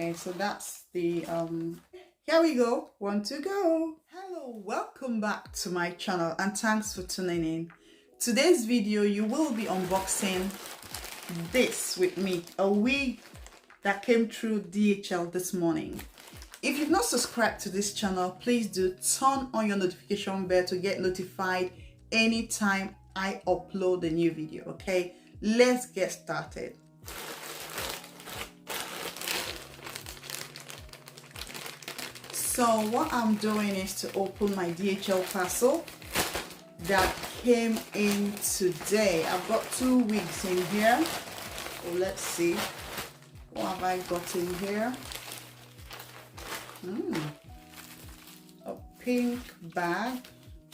Okay, so that's the here we go, one to go. Hello, welcome back to my channel and thanks for tuning in. Today's video you will be unboxing this with me, a wig that came through DHL this morning. If you've not subscribed to this channel, please do turn on your notification bell to get notified anytime I upload a new video. Okay, let's get started. So what I'm doing is to open my DHL parcel that came in today. I've got 2 wigs in here. So let's see, what have I got in here? A pink bag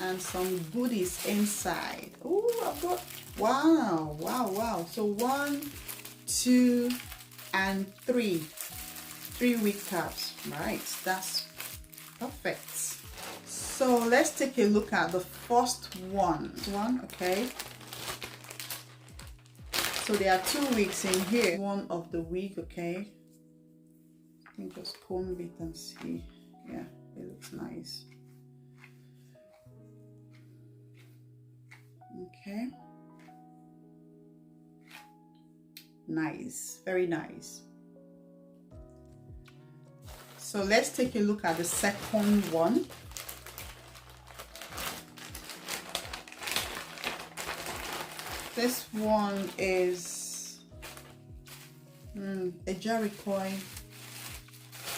and some goodies inside. Oh, I've got, wow. So 1, 2, and 3 wig caps. Right, that's perfect. So let's take a look at the first one. Okay, so there are 2 wigs in here. One of the wig, okay, I can just comb it and see. Yeah, it looks nice. Okay, nice, very nice. So let's take a look at the second one. This one is a Jericho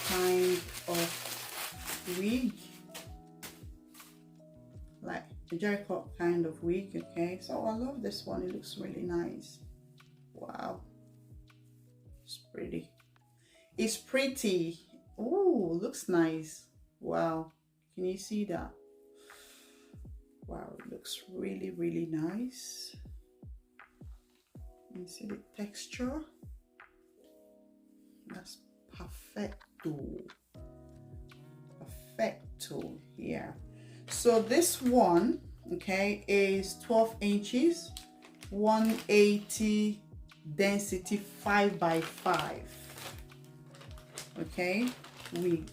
kind of wig, like a Jericho kind of wig. Okay, so I love this one. It looks really nice. Wow, it's pretty. It's pretty. Oh, looks nice. Wow, can you see that? Wow, it looks really nice. You see the texture? That's perfecto. Yeah. So this one, okay, is 12 inches, 180 density, 5 by 5. Okay, wig.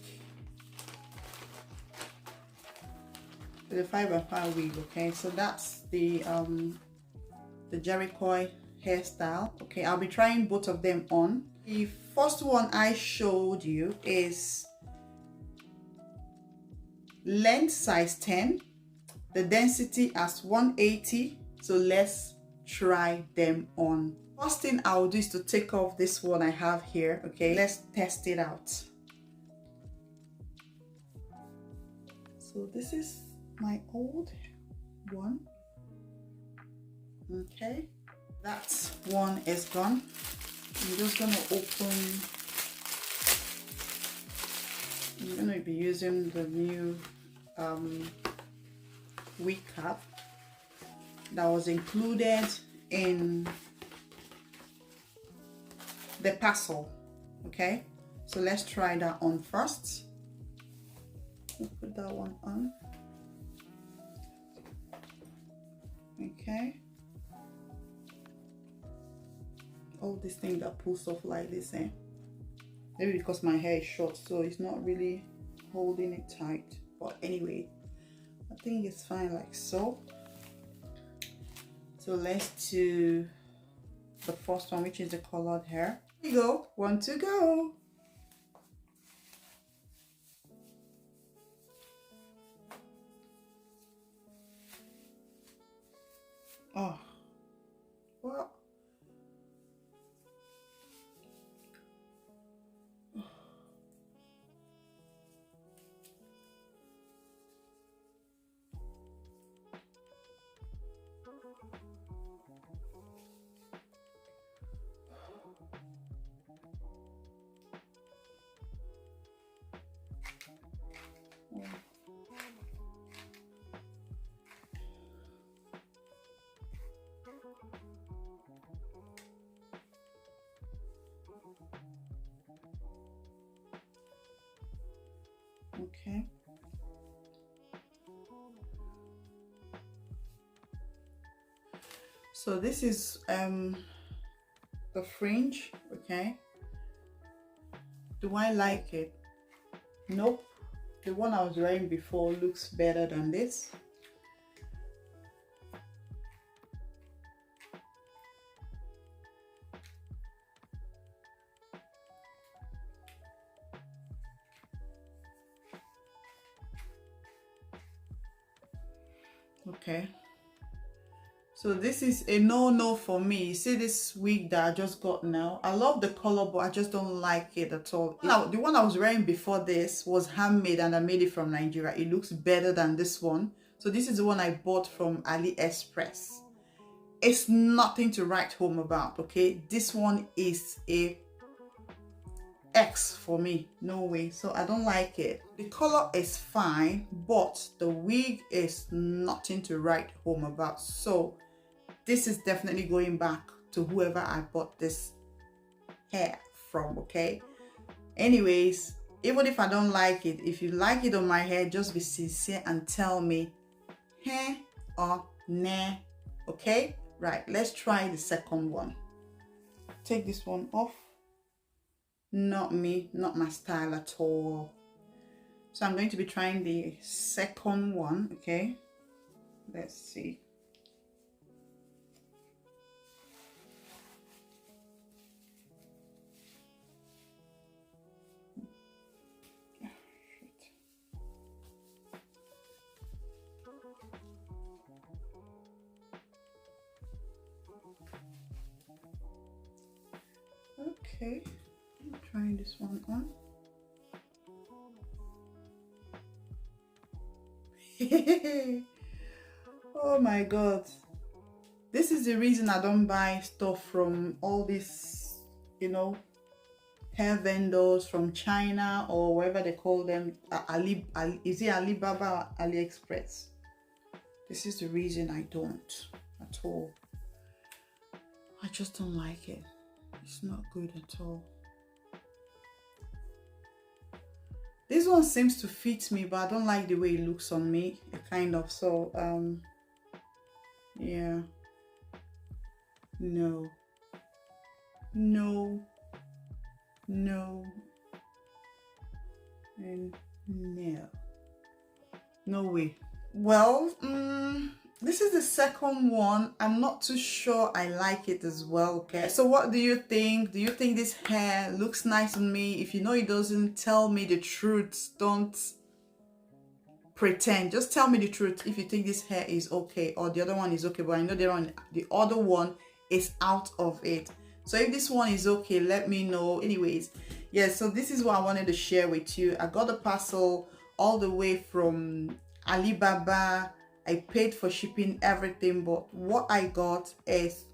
The 5 by 5 wig. Okay, so that's the Jericho hairstyle. Okay, I'll be trying both of them on. The first one I showed you is length size 10, the density as 180. So let's try them on. First thing I'll do is to take off this one I have here. Okay, let's test it out. So this is my old one. Okay, that one is gone. I'm just gonna open. I'm gonna be using the new wig cap that was included in the parcel. Okay, so let's try that on first. We'll put that one on. Okay, all this thing that pulls off like this, maybe because my hair is short, so it's not really holding it tight, but anyway, I think it's fine like so. So let's do the first one, which is the colored hair. Here you go, 1 to go. Oh, well, okay. So this is the fringe, okay. The Do I like it? Nope. The one I was wearing before looks better than this. Okay, so this is a no for me. You see this wig that I just got now? I love the color, but I just don't like it at all. Now, the one I was wearing before this was handmade and I made it from Nigeria. It looks better than this one. So this is the one I bought from AliExpress. It's nothing to write home about, okay? This one is a X for me, no way. So I don't like it. The color is fine, but the wig is nothing to write home about. So this is definitely going back to whoever I bought this hair from, okay? Anyways, even if I don't like it, if you like it on my hair, just be sincere and tell me hair or nah, okay? Right, let's try the second one. Take this one off. Not me, not my style at all. So I'm going to be trying the second one, okay? Let's see. Okay, I'm trying this one on. Oh my god, this is the reason I don't buy stuff from all these, you know, hair vendors from China or wherever they call them. Is it Alibaba or AliExpress? This is the reason I don't at all. I just don't like it. It's not good at all. This one seems to fit me, but I don't like the way it looks on me, kind of. So yeah, no, and no way. Well, this is the second one. I'm not too sure I like it as well, okay? So what do you think? Do you think this hair looks nice on me? If you know it doesn't, tell me the truth. Don't pretend. Just tell me the truth if you think this hair is okay or the other one is okay, but I know the other one is out of it. So if this one is okay, let me know. Anyways, yeah, so this is what I wanted to share with you. I got a parcel all the way from Alibaba. I paid for shipping, everything, but what I got is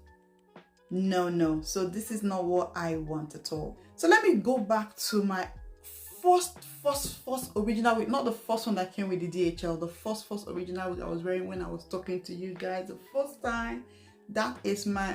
no. So this is not what I want at all. So let me go back to my first original wig, not the first one that came with the DHL, the first original wig I was wearing when I was talking to you guys the first time. That is my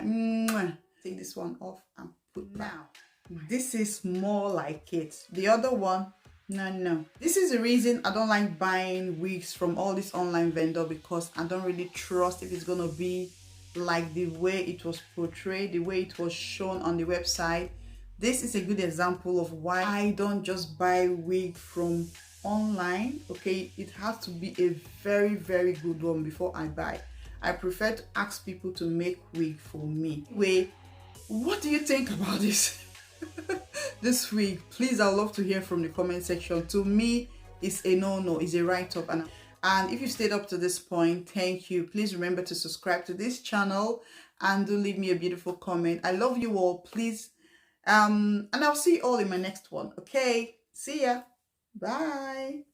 take this one off and put now. This is more like it. The other one, no. This is the reason I don't like buying wigs from all these online vendors, because I don't really trust if it's gonna be like the way it was portrayed, the way it was shown on the website. This is a good example of why I don't just buy wig from online, okay? It has to be a very good one before I buy. I prefer to ask people to make wig for me. Wait, what do you think about this? This wig, please, I'd love to hear from the comment section. To me, it's a no, it's a write-off. And if you stayed up to this point, thank you. Please remember to subscribe to this channel and do leave me a beautiful comment. I love you all, please. And I'll see you all in my next one. Okay, see ya. Bye.